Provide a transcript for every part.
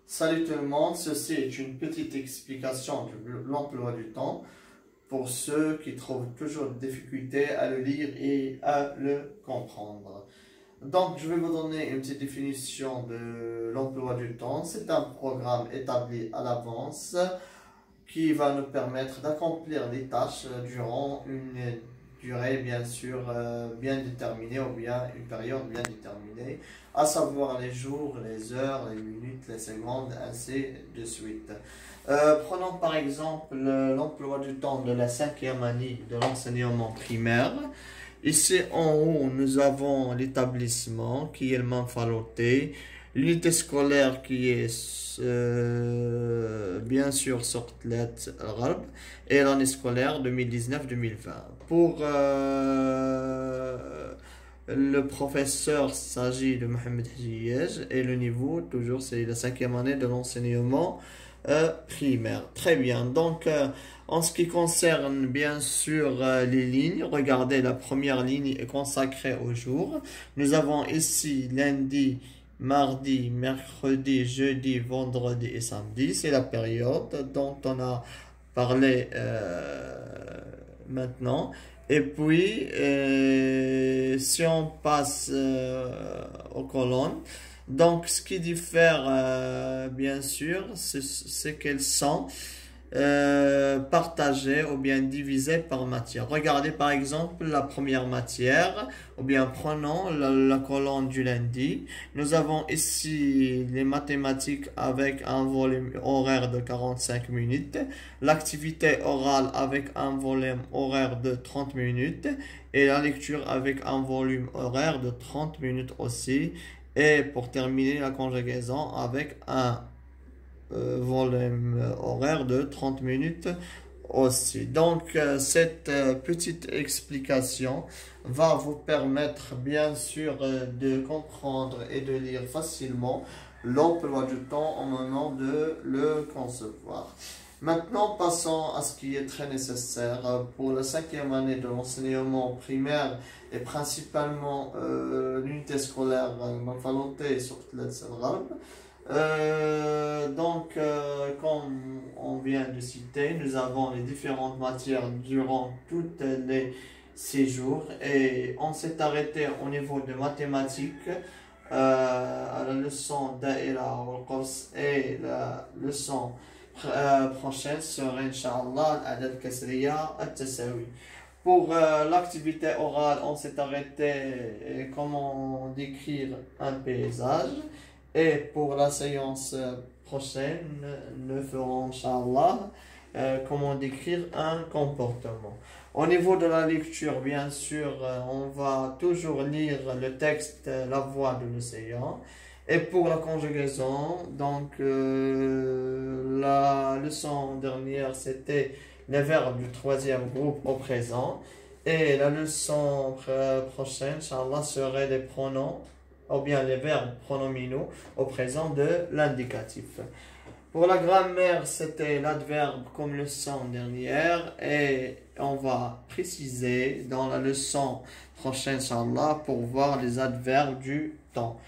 Salut tout le monde, ceci est une petite explication de l'emploi du temps pour ceux qui trouvent toujours des difficultés à le lire et à le comprendre. Donc, je vais vous donner une petite définition de l'emploi du temps. C'est un programme établi à l'avance qui va nous permettre d'accomplir des tâches durant une durée bien sûr bien déterminée ou bien une période bien déterminée, à savoir les jours, les heures, les minutes, les secondes, ainsi de suite. Prenons par exemple l'emploi du temps de la 5e année de l'enseignement primaire. Ici en haut, nous avons l'établissement qui est le Manfaloté, l'unité scolaire qui est bien sûr Sortlet Al-Gharb et l'année scolaire 2019-2020. Pour le professeur, il s'agit de Mohamed Hajiyej et le niveau, toujours, c'est la 5e année de l'enseignement primaire. Très bien. Donc, en ce qui concerne bien sûr les lignes, regardez, la première ligne est consacrée au jour. Nous avons ici lundi, mardi, mercredi, jeudi, vendredi et samedi. C'est la période dont on a parlé maintenant. Et puis, si on passe aux colonnes, donc ce qui diffère, bien sûr, c'est qu'elles sont partagées ou bien divisées par matière. Regardez par exemple la première matière, ou bien prenons la colonne du lundi. Nous avons ici les mathématiques avec un volume horaire de 45 minutes, l'activité orale avec un volume horaire de 30 minutes et la lecture avec un volume horaire de 30 minutes aussi. Et pour terminer, la conjugaison avec un volume horaire de 30 minutes aussi. Donc, cette petite explication va vous permettre bien sûr de comprendre et de lire facilement l'emploi du temps au moment de le concevoir. Maintenant, passons à ce qui est très nécessaire pour la 5e année de l'enseignement primaire et principalement l'unité scolaire Manfaloté et Sortlet Al-Gharb. Comme on vient de citer, nous avons les différentes matières durant toutes les 6 jours et on s'est arrêté au niveau de mathématiques à la leçon Daïra al-Qurs et la leçon prochaine sera Inch'Allah Adad Kasriya At-Tasawi. Pour l'activité orale, on s'est arrêté comment décrire un paysage. Et pour la séance prochaine, nous ferons, Inch'Allah, comment décrire un comportement. Au niveau de la lecture, bien sûr, on va toujours lire le texte La Voix de l'océan. Et pour la conjugaison, donc, la leçon dernière, c'était les verbes du 3e groupe au présent. Et la leçon prochaine, Inch'Allah, serait les pronoms ou bien les verbes pronominaux au présent de l'indicatif. Pour la grammaire, c'était l'adverbe comme leçon dernière et on va préciser dans la leçon prochaine, Inch'Allah, pour voir les adverbes du temps.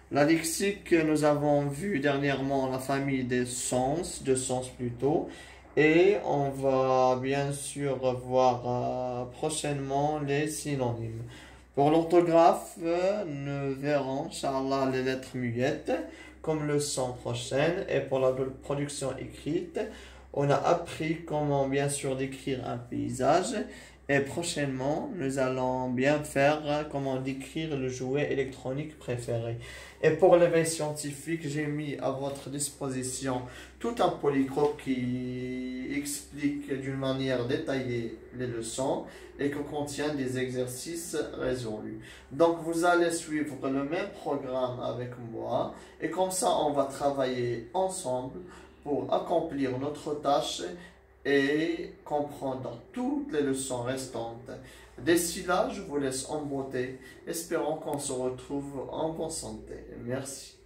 La lexique, nous avons vu dernièrement la famille des sens, de sens plutôt, et on va bien sûr voir prochainement les synonymes. Pour l'orthographe, nous verrons, Inch'Allah, les lettres muettes comme leçon prochaine. Et pour la production écrite, on a appris comment bien sûr décrire un paysage. Et prochainement, nous allons bien faire comment décrire le jouet électronique préféré. Et pour l'éveil scientifique, j'ai mis à votre disposition tout un polycrope qui explique d'une manière détaillée les leçons et qui contient des exercices résolus. Donc vous allez suivre le même programme avec moi et comme ça on va travailler ensemble pour accomplir notre tâche et comprendre toutes les leçons restantes. D'ici là, je vous laisse en beauté, espérant qu'on se retrouve en bonne santé. Merci.